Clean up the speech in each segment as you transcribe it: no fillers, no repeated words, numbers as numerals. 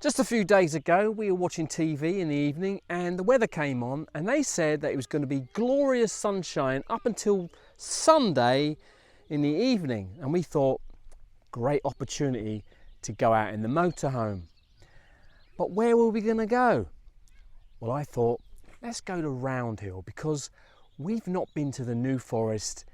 Just a few days ago, we were watching TV in the evening and the weather came on and they said that it was going to be glorious sunshine up until Sunday in the evening. And we thought, great opportunity to go out in the motorhome. But where were we going to go? Well, I thought, let's go to Roundhill because we've not been to the New Forest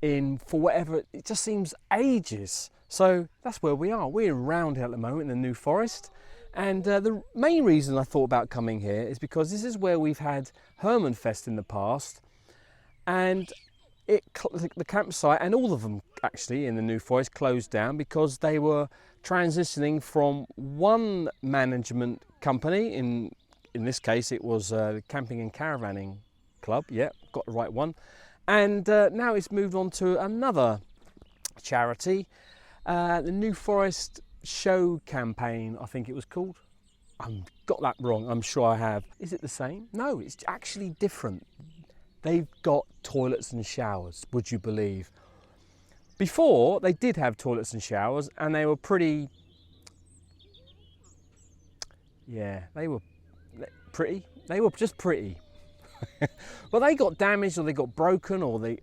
for whatever, it just seems ages. So that's where we are. We're in Roundhill at the moment in the New Forest. And the main reason I thought about coming here is because this is where we've had Herman Fest in the past, and the campsite and all of them actually in the New Forest closed down because they were transitioning from one management company, in this case it was the Camping and Caravanning Club, yeah, got the right one, and now it's moved on to another charity, the New Forest Show Campaign, I think it was called. I've got that wrong, I'm sure I have. Is it the same? No, it's actually different. They've got toilets and showers, would you believe? Before, they did have toilets and showers and they were pretty, yeah, they were pretty. They were just pretty. Well, they got damaged or they got broken or they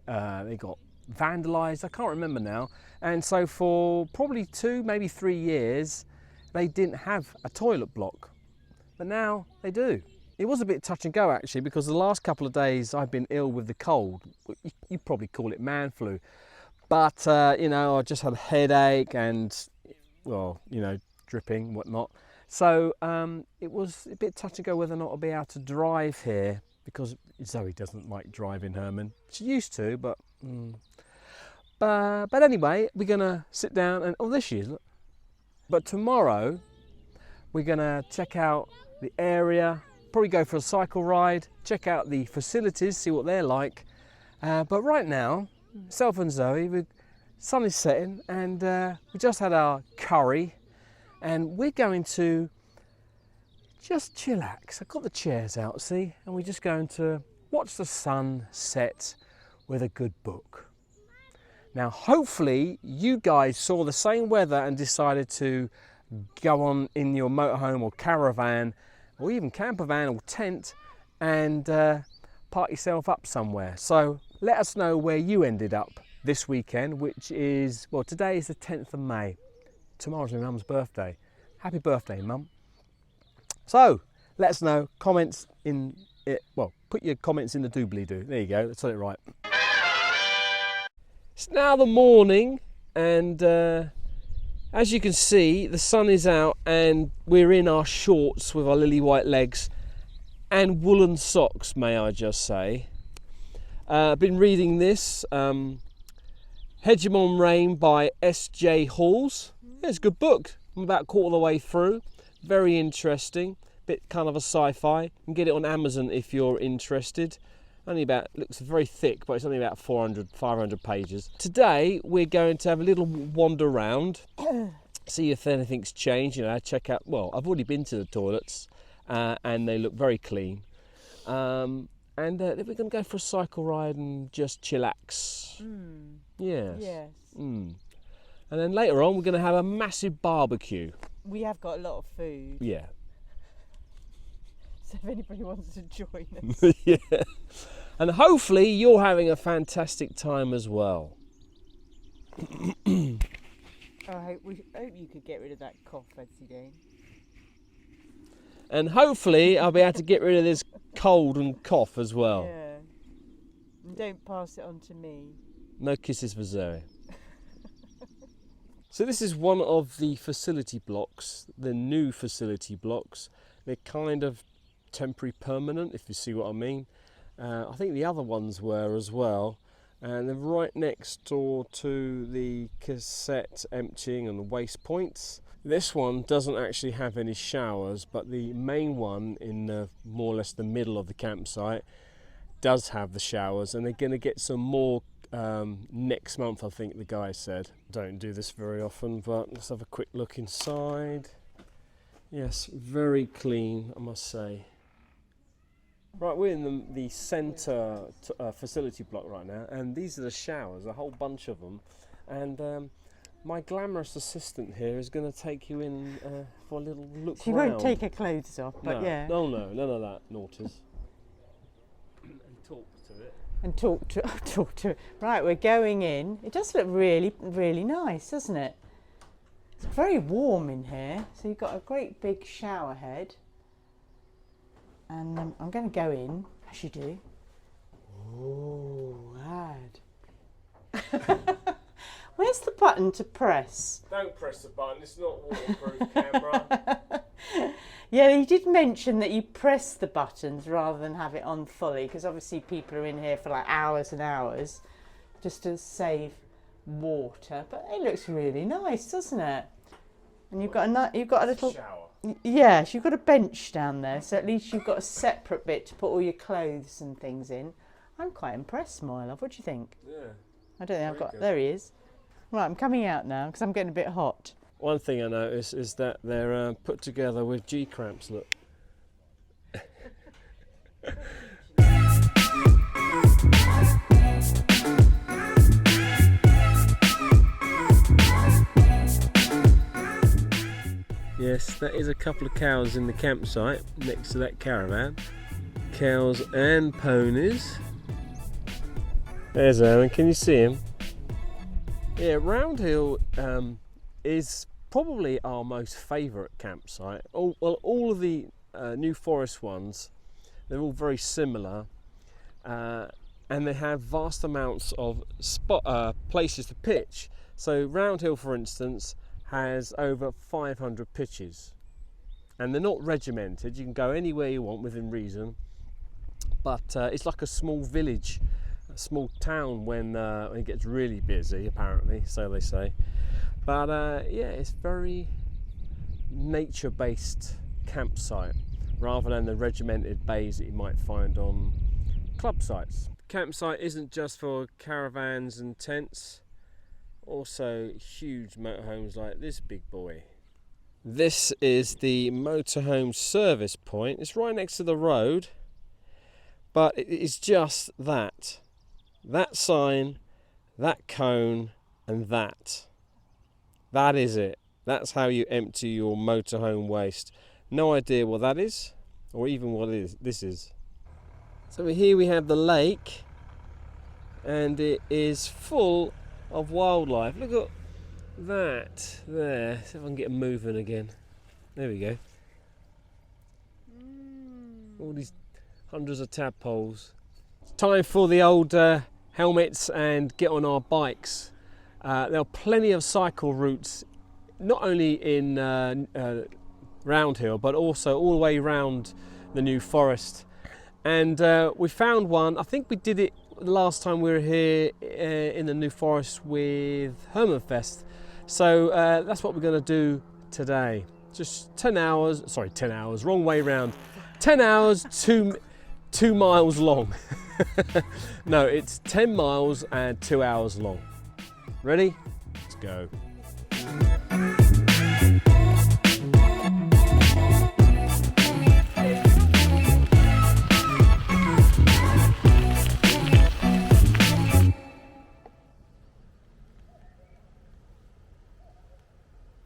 got vandalised, I can't remember now. And so for probably 2, maybe 3 years, they didn't have a toilet block. But now they do. It was a bit touch and go actually, because the last couple of days I've been ill with the cold. You probably call it man flu. But, you know, I just had a headache and, well, you know, dripping, whatnot. So it was a bit touch and go whether or not I'll be able to drive here, because Zoe doesn't like driving, Herman. She used to, but... But anyway, we're gonna sit down and, oh, there she is, look. But tomorrow, we're gonna check out the area, probably go for a cycle ride, check out the facilities, see what they're like. But right now, self and Zoe, the sun is setting and we just had our curry and we're going to just chillax. I've got the chairs out, see, and we're just going to watch the sun set with a good book. Now, hopefully you guys saw the same weather and decided to go on in your motorhome or caravan or even campervan or tent and park yourself up somewhere. So let us know where you ended up this weekend, which is, well, today is the 10th of May. Tomorrow's my mum's birthday. Happy birthday, Mum. So let us know, comments in it, well, put your comments in the doobly-doo. There you go, that's got it right. It's now the morning and as you can see the sun is out and we're in our shorts with our lily white legs and woolen socks, may I just say. I've been reading this Hegemon Reign by S.J. Halls. Yeah, it's a good book. I'm about a quarter of the way through. Very interesting, bit kind of a sci-fi. You can get it on Amazon if you're interested. Only about, looks very thick, but it's only about 400, 500 pages. Today, we're going to have a little wander around, see if anything's changed, you know, check out, well, I've already been to the toilets, and they look very clean. And then we're going to go for a cycle ride and just chillax. Yes. Yes. And then later on, we're going to have a massive barbecue. We have got a lot of food. Yeah. So if anybody wants to join us. Yeah. And hopefully you're having a fantastic time as well. I hope you could get rid of that cough, Betsy Dane. And hopefully I'll be able to get rid of this cold and cough as well. Yeah. And don't pass it on to me. No kisses for Zoe. So this is one of the facility blocks, the new facility blocks. They're kind of temporary permanent, if you see what I mean. I think the other ones were as well, and they're right next door to the cassette emptying and the waste points. This one doesn't actually have any showers, but the main one in more or less the middle of the campsite does have the showers, and they're going to get some more next month, I think the guy said. Don't do this very often, but let's have a quick look inside. Yes, very clean, I must say. Right, we're in the centre facility block right now, and these are the showers, a whole bunch of them. And my glamorous assistant here is going to take you in for a little look She round. won't take her clothes off, but no, yeah. No, none of that, Naughties. And talk to it. And talk to it. Right, we're going in. It does look really, really nice, doesn't it? It's very warm in here. So you've got a great big shower head. And I'm going to go in, as you do. Oh, lad. Where's the button to press? Don't press the button, it's not waterproof camera. Yeah, you did mention that you press the buttons rather than have it on fully, because obviously people are in here for like hours and hours just to save water. But it looks really nice, doesn't it? And you've got a little shower. Yes, you've got a bench down there, so at least you've got a separate bit to put all your clothes and things in. I'm quite impressed, my love. What do you think? Yeah. I don't think I've Very got. good. There he is. Right, I'm coming out now because I'm getting a bit hot. One thing I notice is that they're put together with G-cramps, look. Yes, that is a couple of cows in the campsite next to that caravan. Cows and ponies. There's Herman, can you see him? Yeah, Roundhill is probably our most favourite campsite. All of the New Forest ones, they're all very similar, and they have vast amounts of places to pitch. So Roundhill, for instance, has over 500 pitches, and they're not regimented. You can go anywhere you want within reason, but it's like a small village, a small town when it gets really busy, apparently, so they say. But yeah, it's very nature-based campsite rather than the regimented bays that you might find on club sites. Campsite isn't just for caravans and tents, also huge motorhomes like this big boy. This is the motorhome service point. It's right next to the road, but it is just that sign, that cone, and that is it. That's how you empty your motorhome waste. No idea what that is, or even what this is. So here we have the lake, and it is full of wildlife. Look at that there. See if I can get them moving again. There we go. All these hundreds of tadpoles. It's time for the old helmets and get on our bikes. There are plenty of cycle routes, not only in Roundhill, but also all the way around the New Forest. And we found one. I think we did it last time we were here in the New Forest with Herman. So that's what we're going to do today. Just 10 hours, sorry, 10 hours, wrong way round. 10 hours, 2 miles long. No, it's 10 miles and 2 hours long. Ready? Let's go.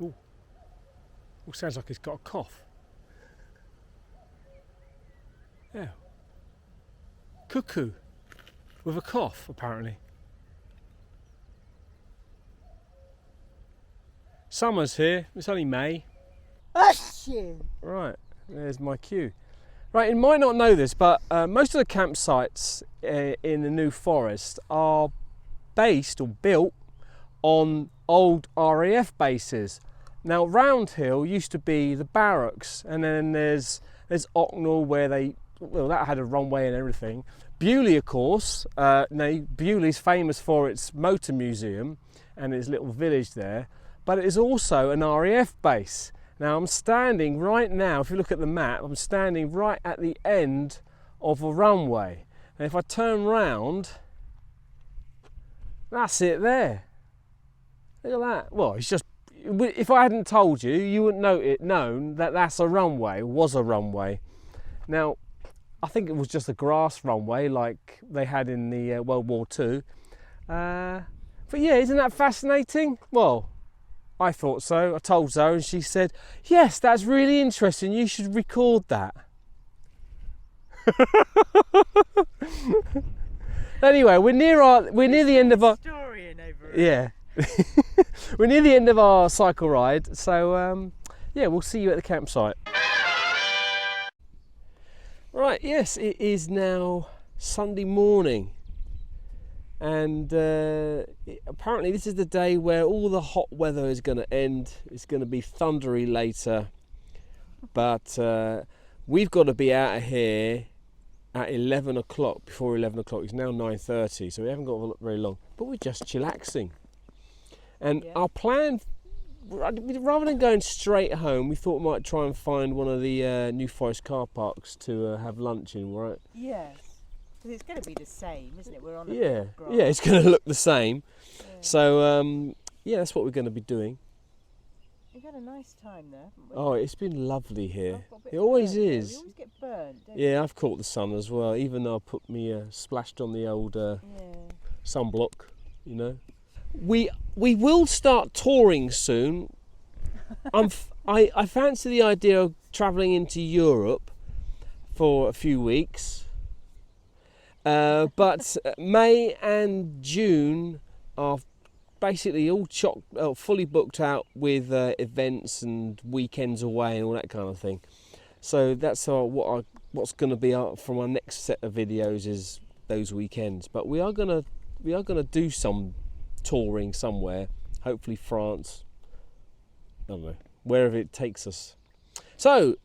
Ooh, sounds like he's got a cough. Yeah. Cuckoo with a cough, apparently. Summer's here. It's only May. Right, there's my cue. Right, you might not know this, but most of the campsites in the New Forest are based or built on old RAF bases. Now, Roundhill used to be the barracks, and then there's Ocknell where that had a runway and everything. Bewley, of course, Bewley's famous for its motor museum and its little village there, but it is also an RAF base. Now, I'm standing right now, if you look at the map, I'm standing right at the end of a runway. And if I turn round, that's it there. Look at that. Well, it's just, if I hadn't told you, you wouldn't known that that's a runway, was a runway. Now, I think it was just a grass runway like they had in the World War II. But yeah, isn't that fascinating? Well, I thought so. I told Zoe and she said, yes, that's really interesting. You should record that. Anyway, we're near the end of our Historian over yeah. We're near the end of our cycle ride, so yeah, we'll see you at the campsite. Right, yes, it is now Sunday morning, and apparently this is the day where all the hot weather is going to end. It's going to be thundery later, but we've got to be out of here at 11 o'clock, before 11 o'clock. It's now 9:30, so we haven't got very long, but we're just chillaxing. And our plan, rather than going straight home, we thought we might try and find one of the New Forest car parks to have lunch in, right? Yes. Because it's going to be the same, isn't it? We're on Yeah, it's going to look the same. Yeah. So, yeah, that's what we're going to be doing. We've had a nice time there, haven't we? Oh, it's been lovely here. It always is. We always get burnt, don't Yeah, I've caught the sun as well, even though I put me splashed on the old sunblock, you know. We will start touring soon. I fancy the idea of travelling into Europe for a few weeks, but May and June are basically all fully booked out with events and weekends away and all that kind of thing. So that's what's going to be from our next set of videos is those weekends. But we are gonna do some touring somewhere, hopefully France, I don't know, wherever it takes us. So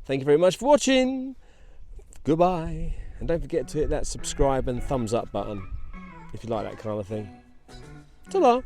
thank you very much for watching. Goodbye, and don't forget to hit that subscribe and thumbs up button if you like that kind of thing. Ta-da!